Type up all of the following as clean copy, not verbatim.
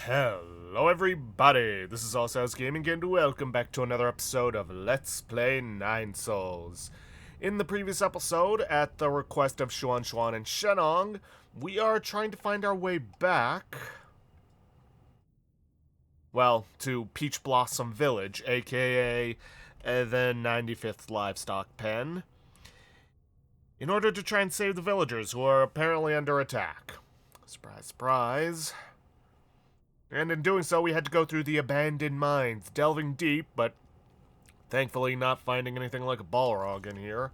Hello everybody, this is Allsouth Gaming and welcome back to another episode of Let's Play Nine Souls. In the previous episode, at the request of Jiequan and Shenong, we are trying to find our way back, well, to Peach Blossom Village, aka the 95th Livestock Pen, in order to try and save the villagers who are apparently under attack. Surprise, surprise. And in doing so, we had to go through the abandoned mines, delving deep, but thankfully not finding anything like a Balrog in here.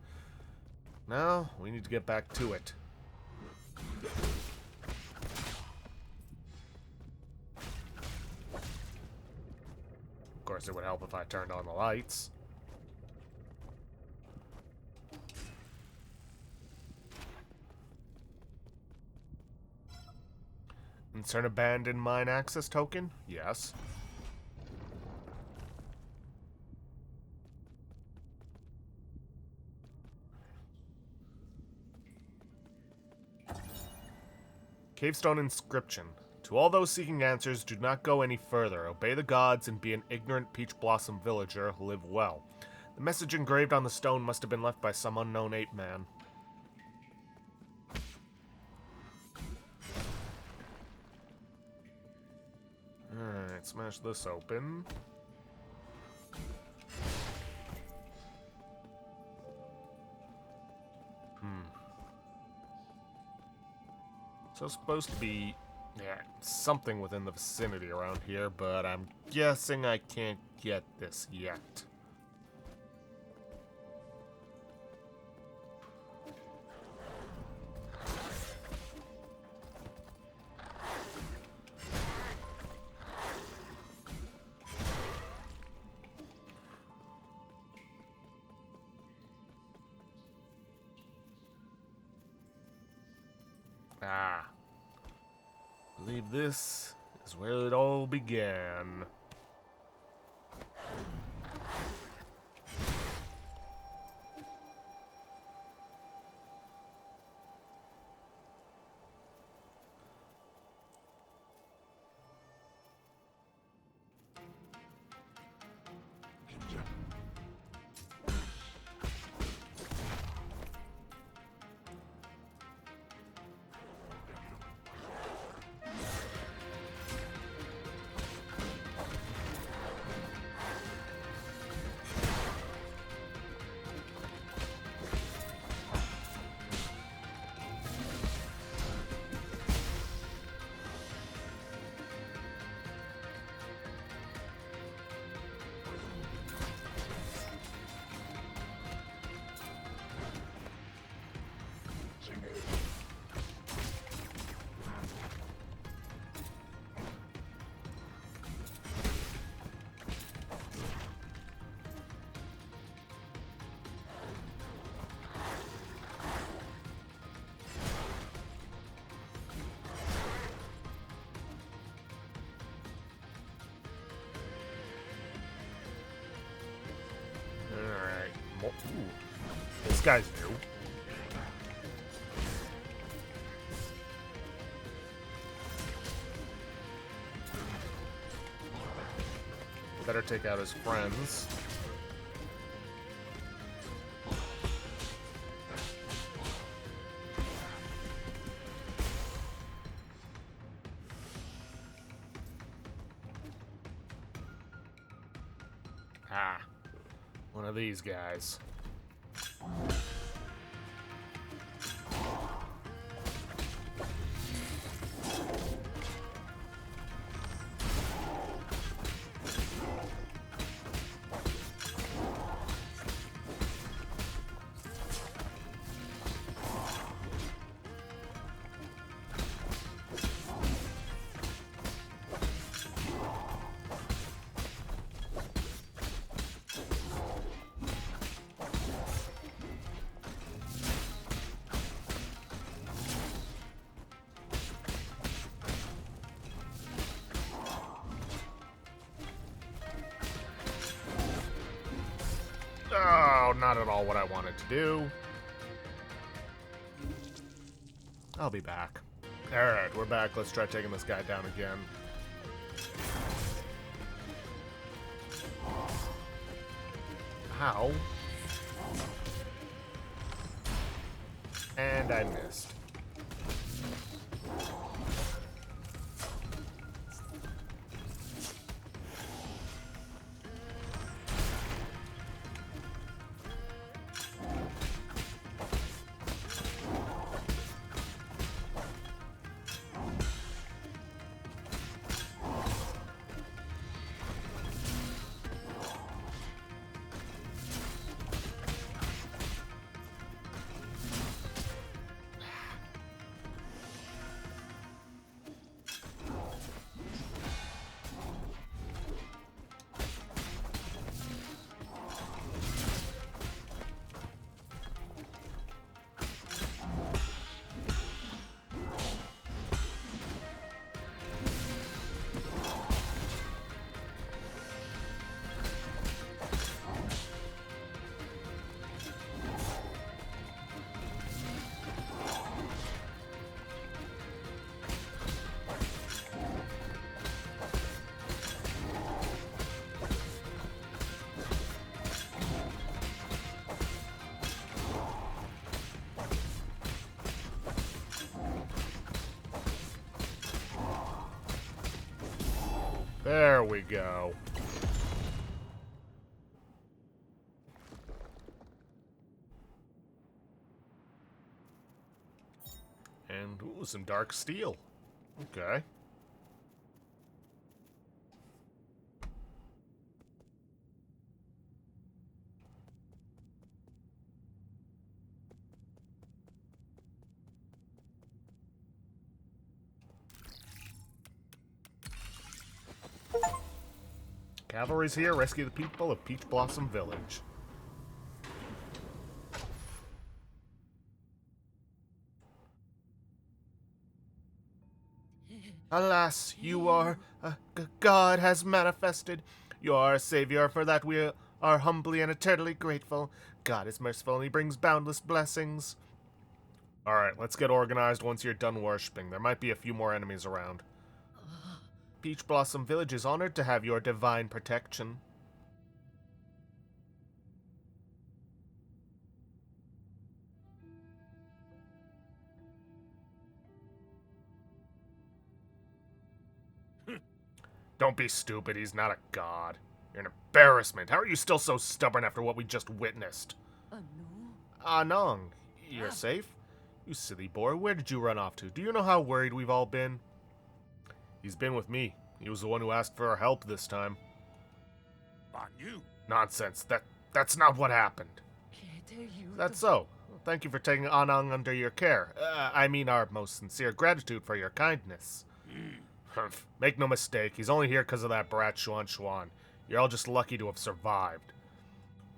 Now, we need to get back to it. Of course, it would help if I turned on the lights. Insert abandoned mine access token? Yes. Cavestone inscription. To all those seeking answers, do not go any further. Obey the gods and be an ignorant Peach Blossom villager. Live well. The message engraved on the stone must have been left by some unknown ape man. Alright, smash this open. So it's supposed to be, something within the vicinity around here, but I'm guessing I can't get this yet. I believe this is where it all began. Ooh, this guy's new. Better take out his friends. One of these guys. Oh, not at all what I wanted to do. I'll be back. Alright, we're back. Let's try taking this guy down again. Ow. And I missed. There we go. And, ooh, some dark steel. Okay. Cavalry's here. Rescue the people of Peach Blossom Village. Alas, you are... God has manifested. You are a savior, for that we are humbly and eternally grateful. God is merciful, and he brings boundless blessings. Alright, let's get organized once you're done worshipping. There might be a few more enemies around. Peach Blossom Village is honored to have your divine protection. Don't be stupid, he's not a god. You're an embarrassment. How are you still so stubborn after what we just witnessed? Anong, you're safe? You silly boy, where did you run off to? Do you know how worried we've all been? He's been with me. He was the one who asked for our help this time. Nonsense. That's not what happened. That's so. Thank you for taking Anong under your care. I mean our most sincere gratitude for your kindness. Make no mistake, he's only here because of that brat Jiequan. You're all just lucky to have survived.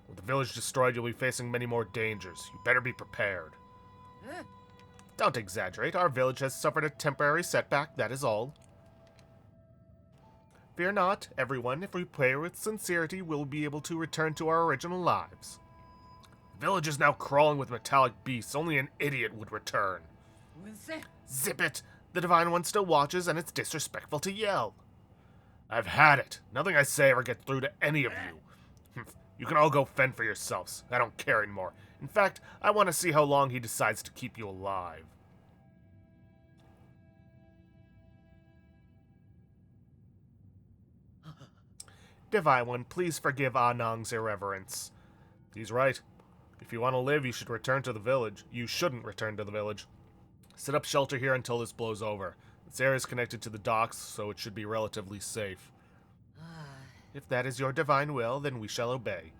With the village destroyed, you'll be facing many more dangers. You better be prepared. Don't exaggerate. Our village has suffered a temporary setback, that is all. Fear not, everyone. If we pray with sincerity, we'll be able to return to our original lives. The village is now crawling with metallic beasts. Only an idiot would return. Zip it! The Divine One still watches, and it's disrespectful to yell. I've had it. Nothing I say ever gets through to any of you. You can all go fend for yourselves. I don't care anymore. In fact, I want to see how long he decides to keep you alive. Divine One, please forgive Anong's irreverence. He's right. If you want to live, you should return to the village. You shouldn't return to the village. Set up shelter here until this blows over. This area is connected to the docks, so it should be relatively safe. If that is your divine will, then we shall obey.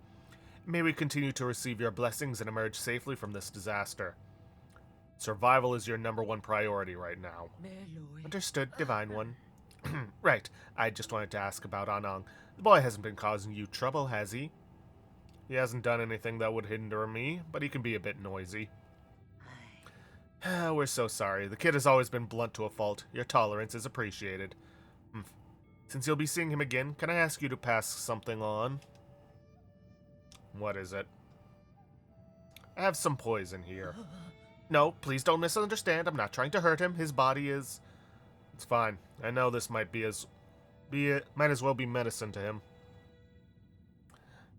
May we continue to receive your blessings and emerge safely from this disaster. Survival is your #1 priority right now. Understood, Divine One. Right, I just wanted to ask about Anong. The boy hasn't been causing you trouble, has he? He hasn't done anything that would hinder me, but he can be a bit noisy. We're so sorry. The kid has always been blunt to a fault. Your tolerance is appreciated. Since you'll be seeing him again, can I ask you to pass something on? What is it? I have some poison here. No, please don't misunderstand. I'm not trying to hurt him. His body is... It's fine. I know this might be as Might as well be medicine to him.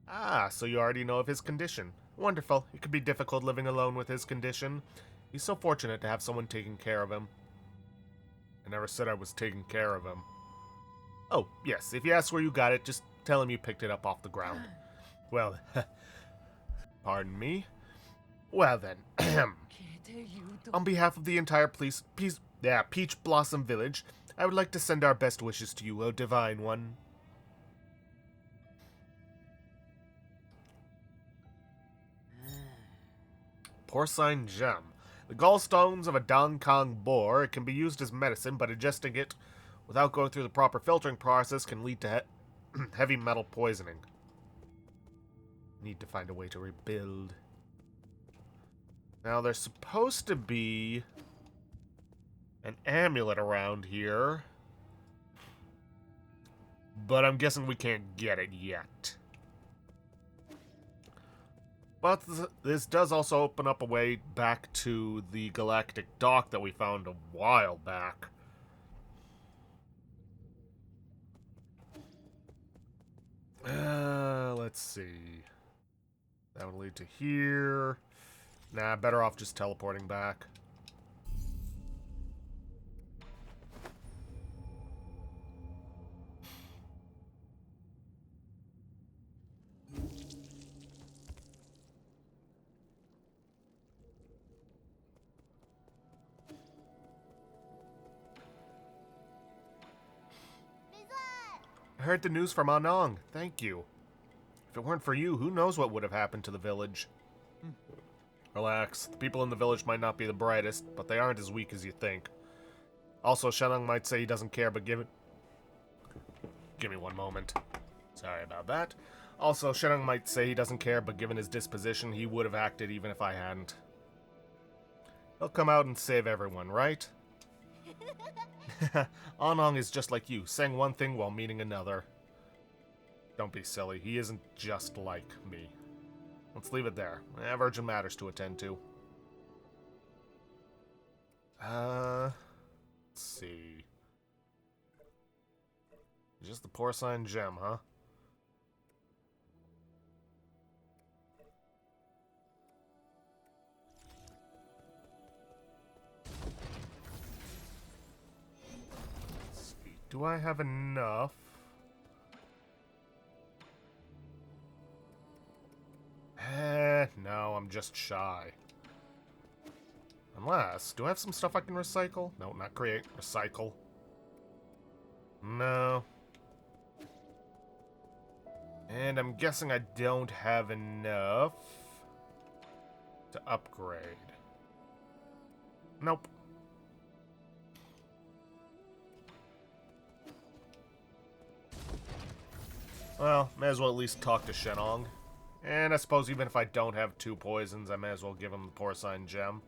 Ah, so you already know of his condition. Wonderful. It could be difficult living alone with his condition. He's so fortunate to have someone taking care of him. I never said I was taking care of him. Oh, yes, if he asks where you got it, just tell him you picked it up off the ground. Well, pardon me. Well then, on behalf of the entire Peach Blossom Village, I would like to send our best wishes to you, O Divine One. Porcine Gem. The gallstones of a Dongkong boar. It can be used as medicine, but ingesting it without going through the proper filtering process can lead to heavy metal poisoning. Need to find a way to rebuild. Now, there's supposed to be an amulet around here, but I'm guessing we can't get it yet. But this does also open up a way back to the galactic dock that we found a while back. Let's see. That would lead to here. Nah, better off just teleporting back. I heard the news from Anong. Thank you. If it weren't for you, who knows what would have happened to the village. Relax. The people in the village might not be the brightest, but they aren't as weak as you think. Also, Shenong might say he doesn't care, but give me one moment. Sorry about that. Also, Shenong might say he doesn't care, but given his disposition, he would have acted even if I hadn't. He'll come out and save everyone, right? Anong is just like you, saying one thing while meaning another. Don't be silly. He isn't just like me. Let's leave it there. I have urgent matters to attend to. Let's see. Just the porcine gem, huh? Let's see. Do I have enough? No, I'm just shy. Unless, do I have some stuff I can recycle? No, not create. Recycle. No. And I'm guessing I don't have enough to upgrade. Nope. Well, may as well at least talk to Shenong. And I suppose even if I don't have 2 poisons, I may as well give him the porcine gem.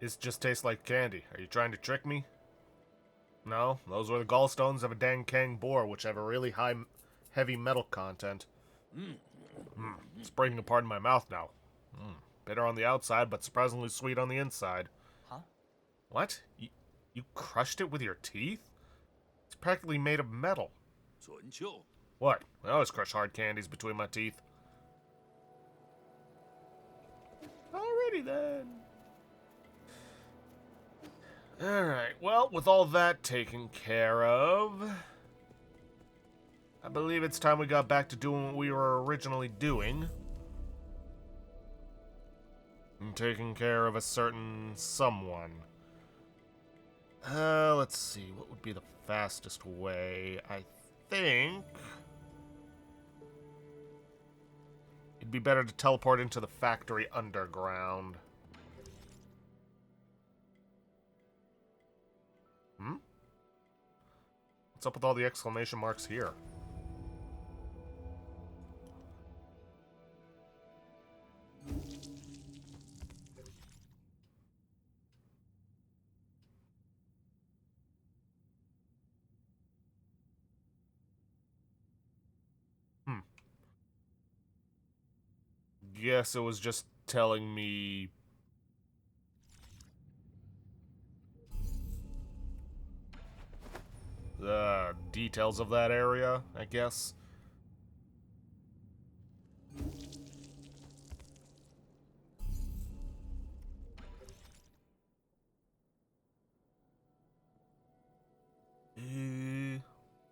This just tastes like candy. Are you trying to trick me? No, those were the gallstones of a Dongkang boar, which have a really heavy metal content. It's breaking apart in my mouth now. Bitter on the outside, but surprisingly sweet on the inside. Huh? What? You crushed it with your teeth? It's practically made of metal. What? I always crush hard candies between my teeth. Alrighty then. Alright, well, with all that taken care of, I believe it's time we got back to doing what we were originally doing. And taking care of a certain someone. Let's see, what would be the fastest way? I think it'd be better to teleport into the factory underground. What's up with all the exclamation marks here? guess it was just telling me the details of that area, I guess.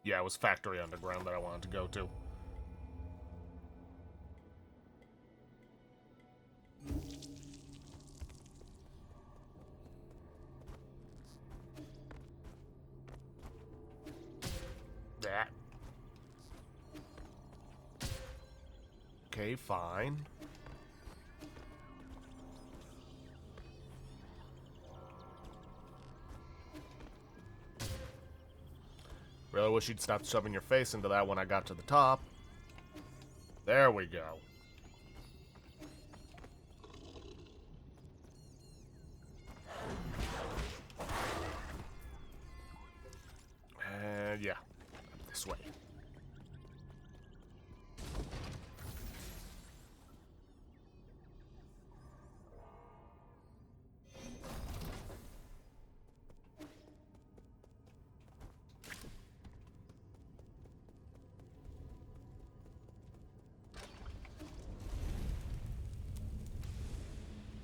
Yeah, it was Factory Underground that I wanted to go to. That. Okay, fine. Really wish you'd stop shoving your face into that when I got to the top. There we go. And yeah, this way.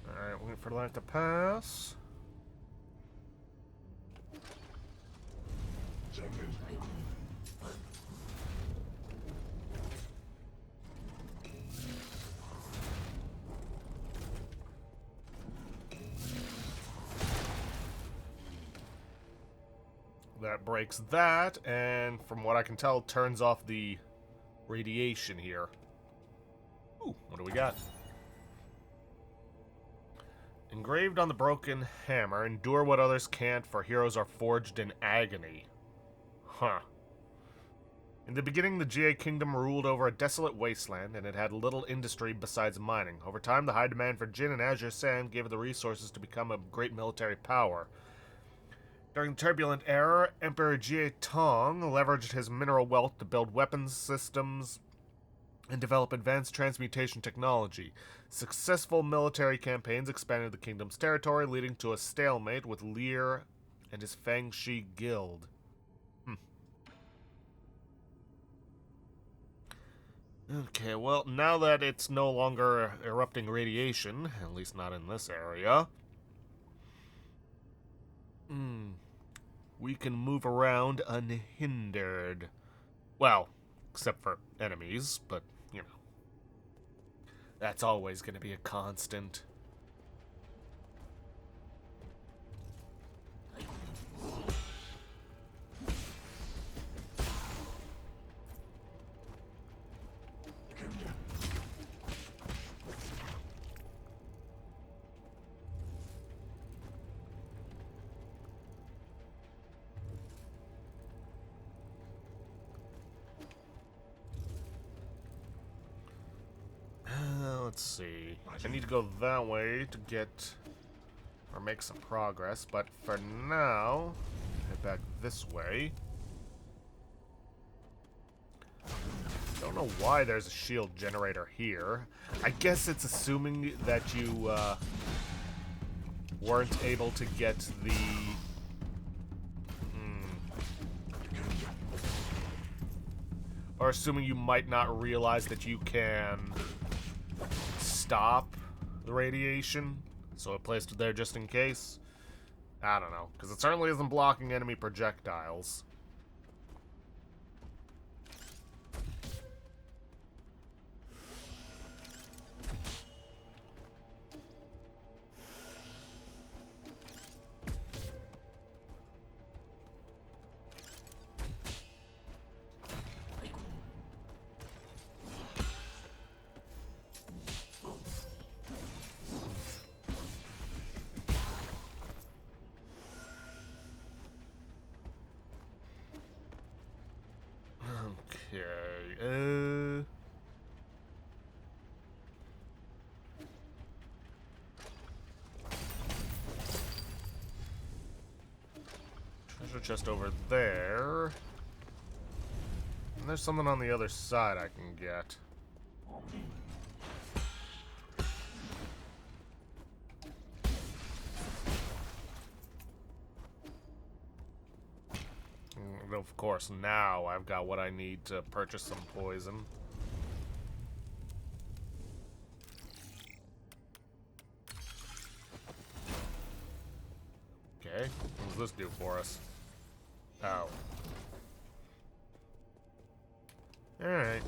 Alright, wait for that to pass. That breaks that, and from what I can tell, turns off the radiation here. Ooh, what do we got? Engraved on the broken hammer, endure what others can't, for heroes are forged in agony. Huh. In the beginning, the Jie kingdom ruled over a desolate wasteland, and it had little industry besides mining. Over time, the high demand for Jin and Azure Sand gave it the resources to become a great military power. During the turbulent era, Emperor Jiequan leveraged his mineral wealth to build weapons systems and develop advanced transmutation technology. Successful military campaigns expanded the kingdom's territory, leading to a stalemate with Lear and his Fangshi guild. Okay, well, now that it's no longer erupting radiation, at least not in this area, we can move around unhindered. Well, except for enemies, but, you know, that's always going to be a constant. Let's see. I need to go that way to get or make some progress, but for now, head back this way. Don't know why there's a shield generator here. I guess it's assuming that you weren't able to get the or assuming you might not realize that you can stop the radiation, so it placed it there just in case. I don't know, because it certainly isn't blocking enemy projectiles. Okay, treasure chest over there. And there's something on the other side I can get. Of course, now I've got what I need to purchase some poison. Okay, what does this do for us? Oh. Alright.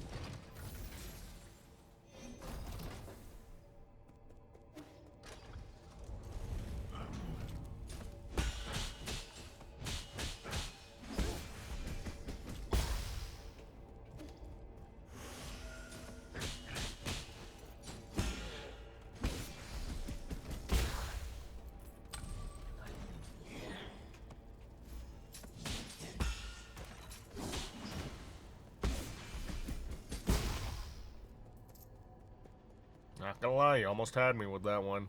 Not gonna lie, you almost had me with that one.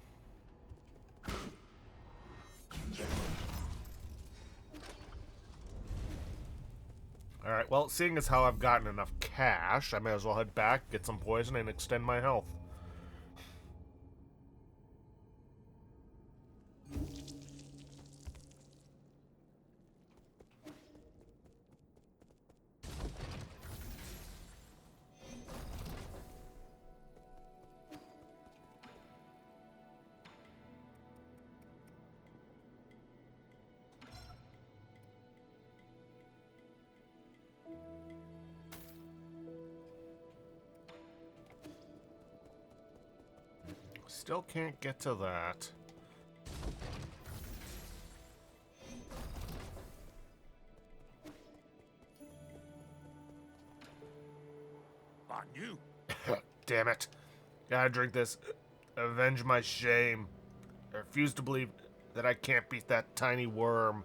Alright, well, seeing as how I've gotten enough cash, I may as well head back, get some poison, and extend my health. Still can't get to that. On you. Damn it. Gotta drink this. Avenge my shame. I refuse to believe that I can't beat that tiny worm.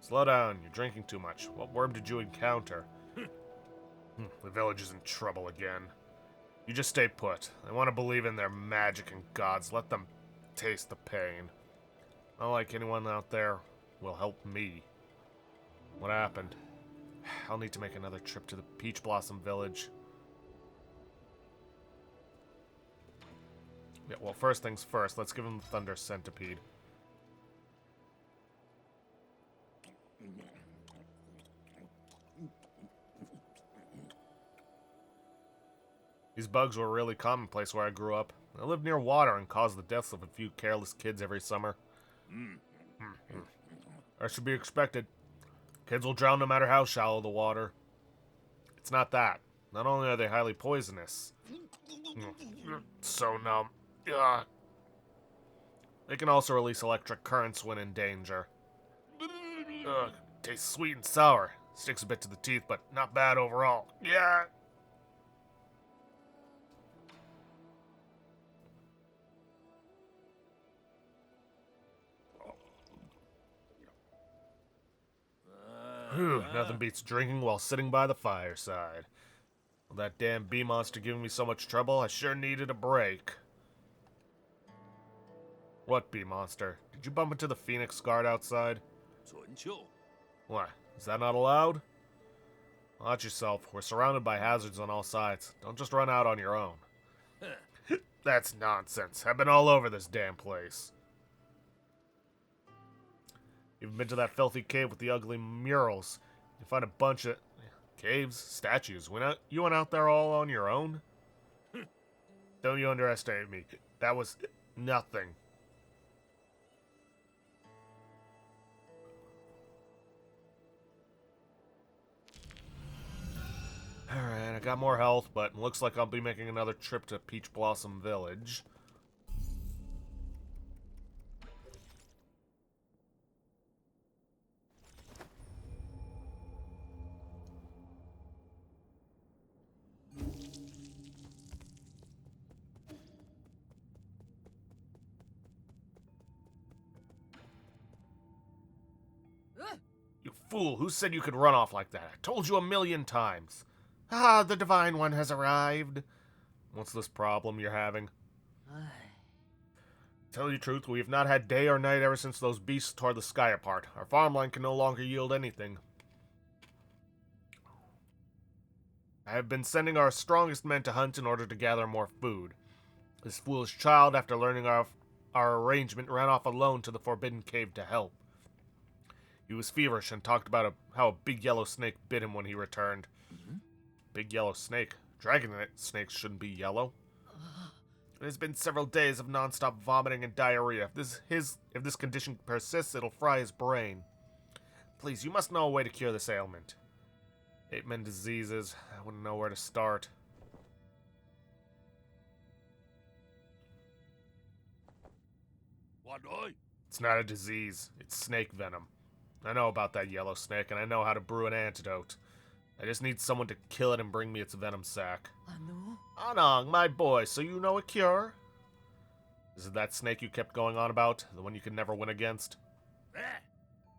Slow down, you're drinking too much. What worm did you encounter? The village is in trouble again. You just stay put. I want to believe in their magic and gods. Let them taste the pain. Not like anyone out there will help me. What happened? I'll need to make another trip to the Peach Blossom Village. Yeah, well, first things first. Let's give him the Thunder Centipede. These bugs were really commonplace where I grew up. I lived near water and caused the deaths of a few careless kids every summer. That should be expected. Kids will drown no matter how shallow the water. It's not that. Not only are they highly poisonous. So numb. Ugh. They can also release electric currents when in danger. Ugh. Tastes sweet and sour. Sticks a bit to the teeth, but not bad overall. Yeah. Whew, nothing beats drinking while sitting by the fireside. With that damn bee monster giving me so much trouble, I sure needed a break. What bee monster? Did you bump into the Phoenix Guard outside? What? Is that not allowed? Watch yourself. We're surrounded by hazards on all sides. Don't just run out on your own. That's nonsense. I've been all over this damn place. You've been to that filthy cave with the ugly murals. You find a bunch of caves, statues. You went out there all on your own? Don't you underestimate me. That was nothing. Alright, I got more health, but looks like I'll be making another trip to Peach Blossom Village. You fool, who said you could run off like that? I told you 1,000,000 times. Ah, the Divine One has arrived. What's this problem you're having? Tell you the truth, we have not had day or night ever since those beasts tore the sky apart. Our farmland can no longer yield anything. I have been sending our strongest men to hunt in order to gather more food. This foolish child, after learning our arrangement, ran off alone to the Forbidden Cave to help. He was feverish and talked about how a big yellow snake bit him when he returned. Big yellow snake? Dragon snakes shouldn't be yellow. It has been several days of non-stop vomiting and diarrhea. If this condition persists, it'll fry his brain. Please, you must know a way to cure this ailment. Ape-men diseases. I wouldn't know where to start. What I? It's not a disease. It's snake venom. I know about that yellow snake, and I know how to brew an antidote. I just need someone to kill it and bring me its venom sac. Anang, my boy, so you know a cure? Is it that snake you kept going on about? The one you could never win against? Eh?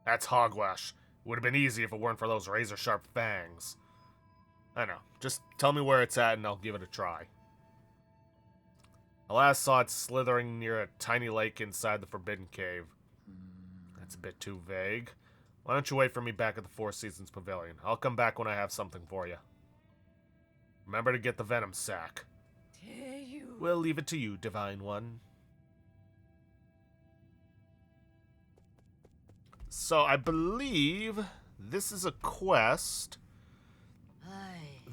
That's hogwash. It would have been easy if it weren't for those razor-sharp fangs. I know. Just tell me where it's at and I'll give it a try. I last saw it slithering near a tiny lake inside the Forbidden Cave. That's a bit too vague. Why don't you wait for me back at the Four Seasons Pavilion? I'll come back when I have something for you. Remember to get the venom sac. We'll leave it to you, Divine One. So I believe this is a quest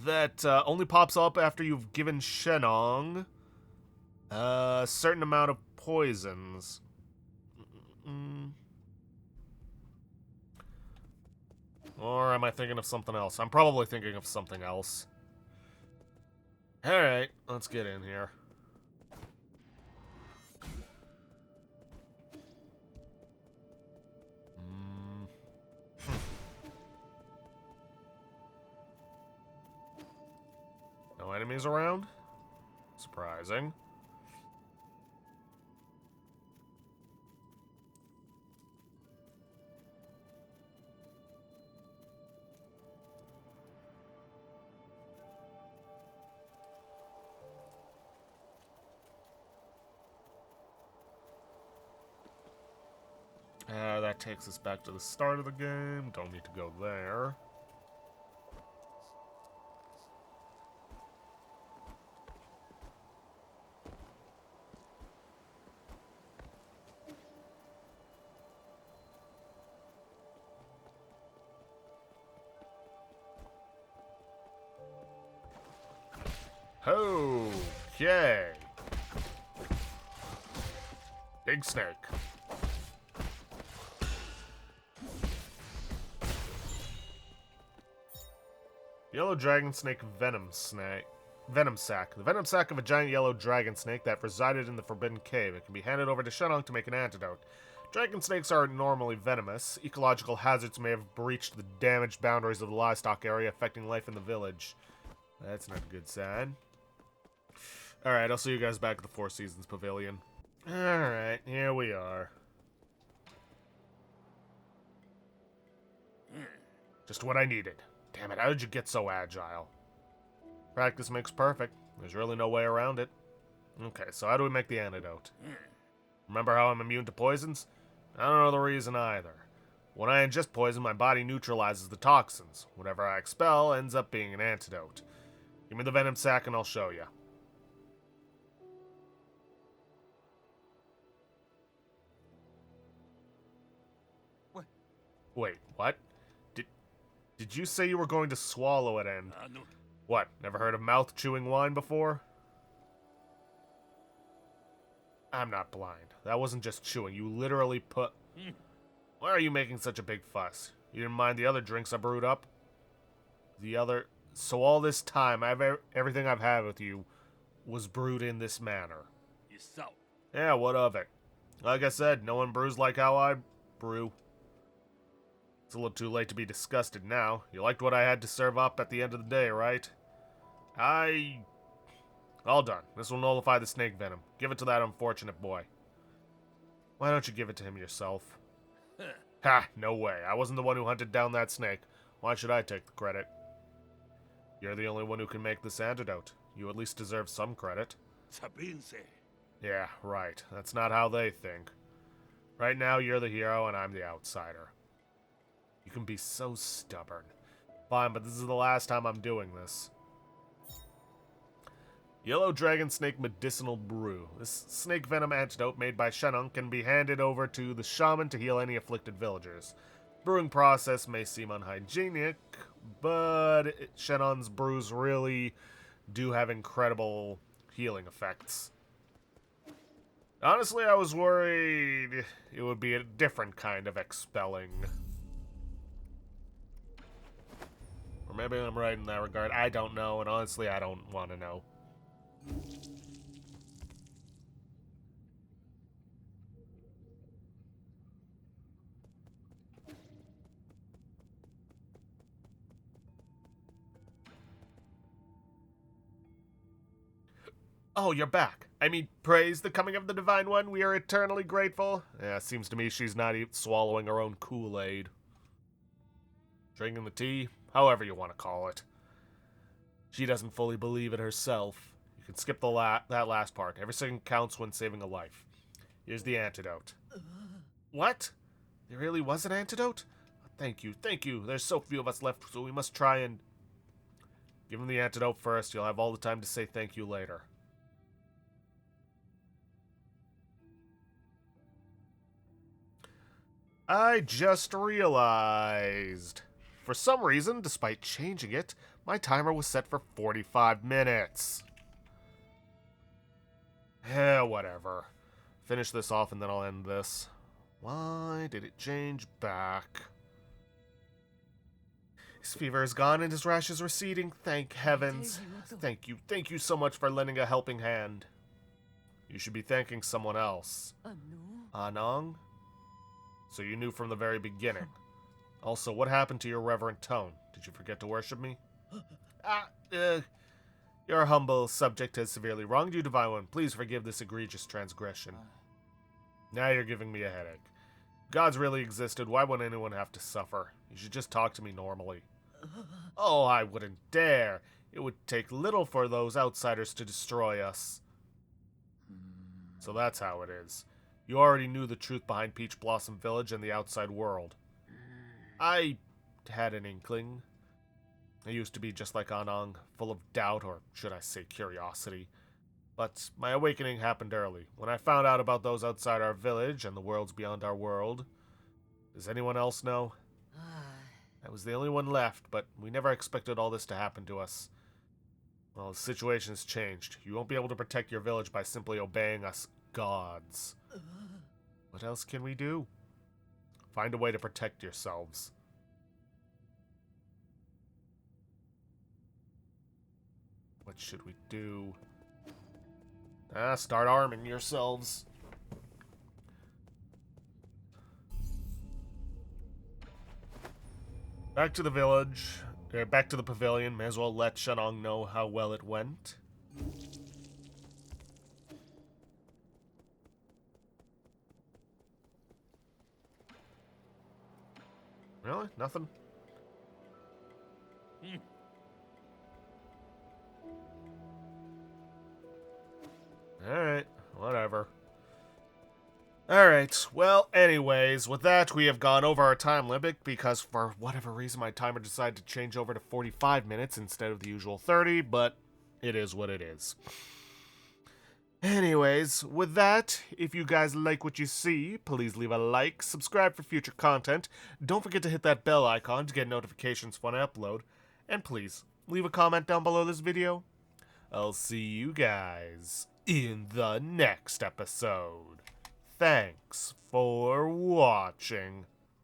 that only pops up after you've given Shenong a certain amount of poisons. Or am I thinking of something else? I'm probably thinking of something else. Alright, let's get in here. No enemies around? Surprising. That takes us back to the start of the game. Don't need to go there. Okay. Big snake. Yellow dragon snake venom sac. The venom sac of a giant yellow dragon snake that resided in the Forbidden Cave. It can be handed over to Shenong to make an antidote. Dragon snakes are normally venomous. Ecological hazards may have breached the damaged boundaries of the livestock area, affecting life in the village. That's not a good sign. Alright, I'll see you guys back at the Four Seasons Pavilion. Alright, here we are. Just what I needed. Damn it, how did you get so agile? Practice makes perfect. There's really no way around it. Okay, so how do we make the antidote? Remember how I'm immune to poisons? I don't know the reason either. When I ingest poison, my body neutralizes the toxins. Whatever I expel ends up being an antidote. Give me the venom sac and I'll show you. What? Wait, what? Did you say you were going to swallow it and... No. What, never heard of mouth-chewing wine before? I'm not blind. That wasn't just chewing. You literally put... Why are you making such a big fuss? You didn't mind the other drinks I brewed up? So all this time, everything I've had with you was brewed in this manner. Yourself. Yeah, what of it? Like I said, no one brews like how I brew. It's a little too late to be disgusted now. You liked what I had to serve up at the end of the day, right? All done. This will nullify the snake venom. Give it to that unfortunate boy. Why don't you give it to him yourself? Ha! No way. I wasn't the one who hunted down that snake. Why should I take the credit? You're the only one who can make this antidote. You at least deserve some credit. Sabinse. Yeah, right. That's not how they think. Right now, you're the hero and I'm the outsider. You can be so stubborn. Fine, but this is the last time I'm doing this. Yellow Dragon Snake Medicinal Brew. This snake venom antidote made by Shenong can be handed over to the shaman to heal any afflicted villagers. Brewing process may seem unhygienic, but Shannon's brews really do have incredible healing effects. Honestly, I was worried it would be a different kind of expelling. Or maybe I'm right in that regard. I don't know, and honestly, I don't want to know. Oh, you're back. I mean, praise the coming of the Divine One. We are eternally grateful. Yeah, seems to me she's not even swallowing her own Kool-Aid. Drinking the tea, however you want to call it. She doesn't fully believe it herself. You can skip that last part. Every second counts when saving a life. Here's the antidote. What? There really was an antidote? Thank you, thank you. There's so few of us left, so we must try and... Give him the antidote first. You'll have all the time to say thank you later. I just realized. For some reason, despite changing it, my timer was set for 45 minutes. Whatever. Finish this off and then I'll end this. Why did it change back? His fever is gone and his rash is receding. Thank heavens. Thank you so much for lending a helping hand. You should be thanking someone else. Anong? So you knew from the very beginning. Also, what happened to your reverent tone? Did you forget to worship me? Your humble subject has severely wronged you, Divine One. Please forgive this egregious transgression. Now you're giving me a headache. If gods really existed, why would anyone have to suffer? You should just talk to me normally. Oh, I wouldn't dare. It would take little for those outsiders to destroy us. So that's how it is. You already knew the truth behind Peach Blossom Village and the outside world. I had an inkling. I used to be just like Anong, full of doubt, or should I say curiosity. But my awakening happened early, when I found out about those outside our village and the worlds beyond our world. Does anyone else know? I was the only one left, but we never expected all this to happen to us. Well, the situation's changed. You won't be able to protect your village by simply obeying us gods. What else can we do? Find a way to protect yourselves. What should we do? Start arming yourselves. Back to the village. Back to the pavilion. May as well let Shannong know how well it went. Really? Nothing? Alright, whatever. Alright, well, anyways, with that, we have gone over our time limit because for whatever reason my timer decided to change over to 45 minutes instead of the usual 30, but it is what it is. Anyways, with that, if you guys like what you see, please leave a like, subscribe for future content, don't forget to hit that bell icon to get notifications when I upload, and please, leave a comment down below this video. I'll see you guys in the next episode. Thanks for watching.